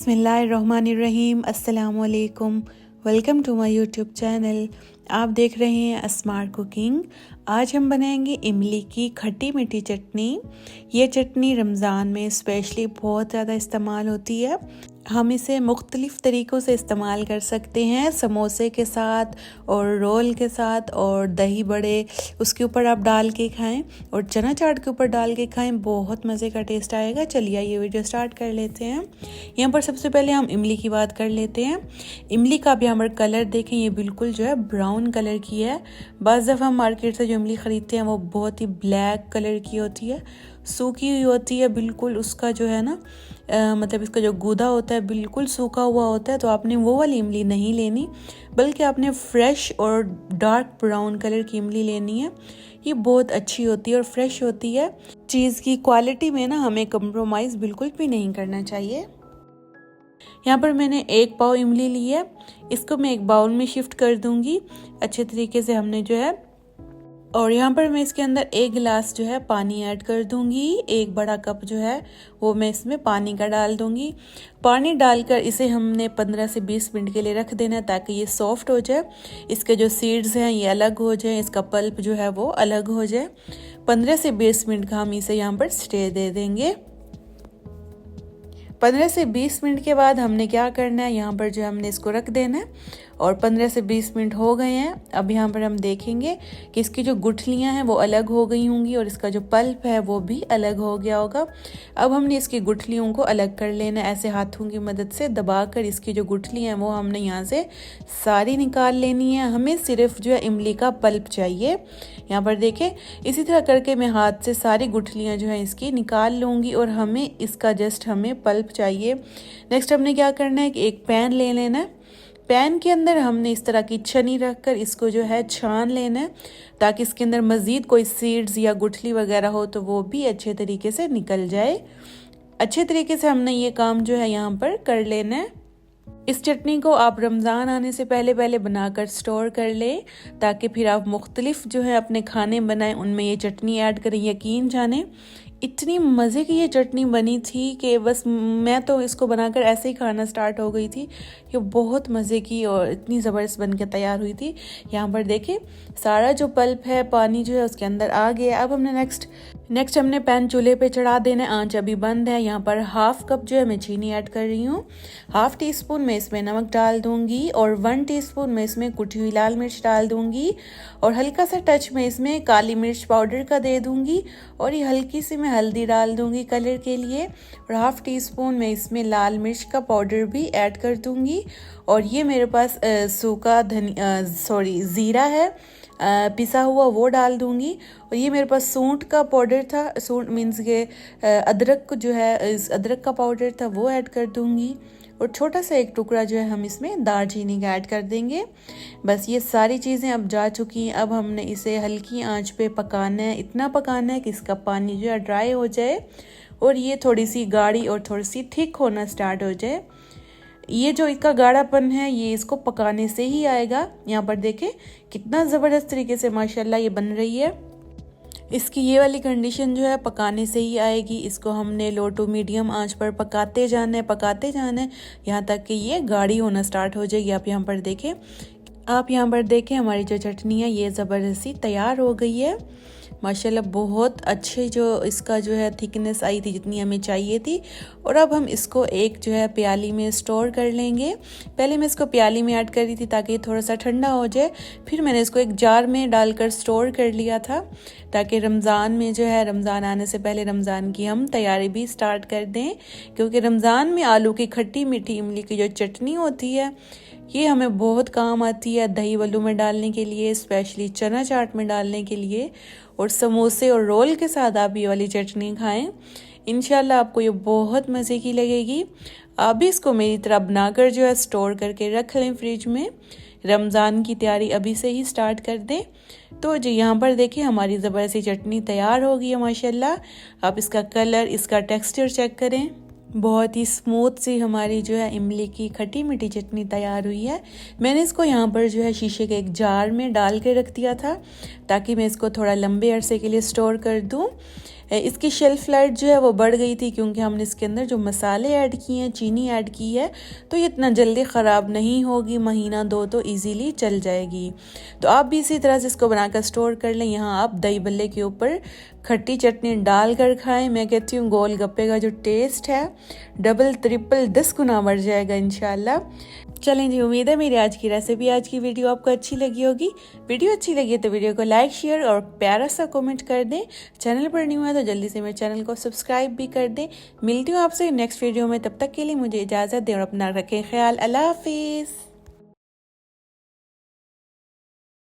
बिस्मिल्लाहिर्रहमानिर्रहीम। अस्सलाम वालेकुम। Welcome to my YouTube channel. आप देख रहे हैं अस्मार कुकिंग। आज हम बनाएंगे इमली की खट्टी मीठी चटनी। ये चटनी रमज़ान में स्पेशली बहुत ज़्यादा इस्तेमाल होती है। हम इसे मुख्तलिफ़ तरीक़ों से इस्तेमाल कर सकते हैं, समोसे के साथ और रोल के साथ और दही बड़े उसके ऊपर आप डाल के खाएं और चना चाट के ऊपर डाल के खाएं, बहुत मज़े का टेस्ट आएगा। चलिए ये वीडियो स्टार्ट कर लेते हैं। यहाँ पर सबसे पहले हम इमली की बात कर लेते हैं। इमली का आप यहाँ पर कलर देखें, ये बिल्कुल जो है ब्राउन कलर की है। बाज़ दफ़ा हम मार्केट से जो इमली ख़रीदते हैं वो बहुत ही ब्लैक कलर की होती है, सूखी हुई होती है बिल्कुल। उसका जो है ना मतलब इसका जो गूदा होता है बिल्कुल सूखा हुआ होता है। तो आपने वो वाली इमली नहीं लेनी, बल्कि आपने फ्रेश और डार्क ब्राउन कलर की इमली लेनी है। ये बहुत अच्छी होती है और फ्रेश होती है। चीज़ की क्वालिटी में ना हमें कंप्रोमाइज़ बिल्कुल भी नहीं करना चाहिए। यहाँ पर मैंने 1 पाव इमली ली है, इसको मैं एक बाउल में शिफ्ट कर दूंगी अच्छे तरीके से हमने जो है। और यहाँ पर मैं इसके अंदर 1 गिलास जो है पानी ऐड कर दूंगी। 1 बड़ा कप जो है वो मैं इसमें पानी का डाल दूंगी। पानी डालकर इसे हमने 15 से 20 मिनट के लिए रख देना है ताकि ये सॉफ्ट हो जाए, इसके जो सीड्स हैं ये अलग हो जाए, इसका पल्प जो है वो अलग हो जाए। 15 से 20 मिनट का हम इसे यहाँ पर स्टे दे देंगे। 15 से 20 मिनट के बाद हमने क्या करना है, यहाँ पर जो हमने इसको रख देना है। और 15 से 20 मिनट हो गए हैं। अब यहाँ पर हम देखेंगे कि इसकी जो गुठलियाँ हैं वो अलग हो गई होंगी और इसका जो पल्प है वो भी अलग हो गया होगा। अब हमने इसकी गुठलियों को अलग कर लेना है, ऐसे हाथों की मदद से दबाकर इसकी जो गुठलियाँ हैं वो हमने यहाँ से सारी निकाल लेनी है। हमें सिर्फ जो है इमली का पल्प चाहिए। यहाँ पर देखें, इसी तरह करके मैं हाथ से सारी गुठलियाँ जो है इसकी निकाल लूँगी और हमें इसका जस्ट हमें पल्प चाहिए। नेक्स्ट हमने क्या करना है कि एक पैन ले लेना है। पैन के अंदर हमने इस तरह की छन्नी रखकर इसको जो है छान लेना है ताकि इसके अंदर मज़ीद कोई सीड्स या गुठली वगैरह हो तो वो भी अच्छे तरीके से निकल जाए। अच्छे तरीके से हमने ये काम जो है यहाँ पर कर लेना है। इस चटनी को आप रमज़ान आने से पहले पहले बनाकर स्टोर कर लें ताकि फिर आप मुख्तलिफ जो है अपने खाने बनाएं, उनमें ये चटनी ऐड करें। यकीन जाने इतनी मज़े की ये चटनी बनी थी कि बस मैं तो इसको बनाकर ऐसे ही खाना स्टार्ट हो गई थी। ये बहुत मज़े की और इतनी ज़बरदस्त बन के तैयार हुई थी। यहाँ पर देखें सारा जो पल्प है, पानी जो है उसके अंदर आ गया। अब हमने नेक्स्ट हमने पैन चूल्हे पे चढ़ा देना है, आंच अभी बंद है। यहाँ पर 1/2 कप जो है मैं चीनी ऐड कर रही हूँ। 1/2 टीस्पून मैं इसमें नमक डाल दूंगी और 1 टीस्पून मैं इसमें कुटी हुई लाल मिर्च डाल दूंगी और हल्का सा टच मैं इसमें काली मिर्च पाउडर का दे दूंगी और ये हल्की सी मैं हल्दी डाल दूंगी कलर के लिए और 1/2 टीस्पून मैं इसमें लाल मिर्च का पाउडर भी ऐड कर दूंगी। और ये मेरे पास सूखा ज़ीरा है पिसा हुआ, वो डाल दूंगी। और ये मेरे पास सूंठ का पाउडर था, सूंठ मीन्स के अदरक जो है, इस अदरक का पाउडर था, वो ऐड कर दूंगी। और छोटा सा एक टुकड़ा जो है हम इसमें दालचीनी का ऐड कर देंगे। बस ये सारी चीज़ें अब जा चुकी हैं। अब हमने इसे हल्की आंच पे पकाना है, इतना पकाना है कि इसका पानी जो है ड्राई हो जाए और ये थोड़ी सी गाढ़ी और थोड़ी सी थिक होना स्टार्ट हो जाए। ये जो इसका गाढ़ापन है ये इसको पकाने से ही आएगा। यहाँ पर देखें कितना ज़बरदस्त तरीके से माशाल्लाह ये बन रही है। इसकी ये वाली कंडीशन जो है पकाने से ही आएगी। इसको हमने लो टू मीडियम आंच पर पकाते जाना है यहाँ तक कि ये गाढ़ी होना स्टार्ट हो जाएगी। आप यहाँ पर देखें हमारी जो चटनी है ये ज़बरदस्ती तैयार हो गई है माशाल्लाह। बहुत अच्छे जो इसका जो है थिकनेस आई थी जितनी हमें चाहिए थी। और अब हम इसको एक जो है प्याली में स्टोर कर लेंगे। पहले मैं इसको प्याली में ऐड कर रही थी ताकि थोड़ा सा ठंडा हो जाए, फिर मैंने इसको एक जार में डालकर स्टोर कर लिया था ताकि रमज़ान में जो है, रमज़ान आने से पहले रमज़ान की हम तैयारी भी स्टार्ट कर दें। क्योंकि रमज़ान में आलू की खट्टी मीठी इमली की जो चटनी होती है ये हमें बहुत काम आती है दही वल्लू में डालने के लिए, स्पेशली चना चाट में डालने के लिए। और समोसे और रोल के साथ आप ये वाली चटनी खाएं, इंशाल्लाह आपको ये बहुत मज़े की लगेगी। आप भी इसको मेरी तरह बनाकर जो है स्टोर करके रख लें फ्रिज में। रमज़ान की तैयारी अभी से ही स्टार्ट कर दें। तो जी यहाँ पर देखिए हमारी ज़बरदस्ती चटनी तैयार हो गई है माशाल्लाह। आप इसका कलर, इसका टेक्सचर चेक करें, बहुत ही स्मूथ सी हमारी जो है इमली की खट्टी मीठी चटनी तैयार हुई है। मैंने इसको यहाँ पर जो है शीशे के एक जार में डाल के रख दिया था ताकि मैं इसको थोड़ा लंबे अरसे के लिए स्टोर कर दूँ। इसकी शेल्फ़ लाइफ जो है वो बढ़ गई थी क्योंकि हमने इसके अंदर जो मसाले ऐड किए हैं, चीनी ऐड की है, तो ये इतना जल्दी ख़राब नहीं होगी, महीना 2 तो इजीली चल जाएगी। तो आप भी इसी तरह से इसको बनाकर स्टोर कर लें। यहाँ आप दही बल्ले के ऊपर खट्टी चटनी डाल कर खाएँ। मैं कहती हूँ गोलगप्पे का जो टेस्ट है डबल ट्रिपल 10 गुना बढ़ जाएगा इंशाल्लाह। चलें जी, उम्मीद है मेरी आज की रेसिपी, आज की वीडियो आपको अच्छी लगी होगी। वीडियो अच्छी लगी है तो वीडियो को लाइक, शेयर और प्यारा सा कमेंट कर दें। चैनल पर न्यू है तो जल्दी से मेरे चैनल को सब्सक्राइब भी कर दें। मिलती हूँ आपसे नेक्स्ट वीडियो में, तब तक के लिए मुझे इजाज़त दें और अपना रखें ख्याल। अल्लाह हाफिज़।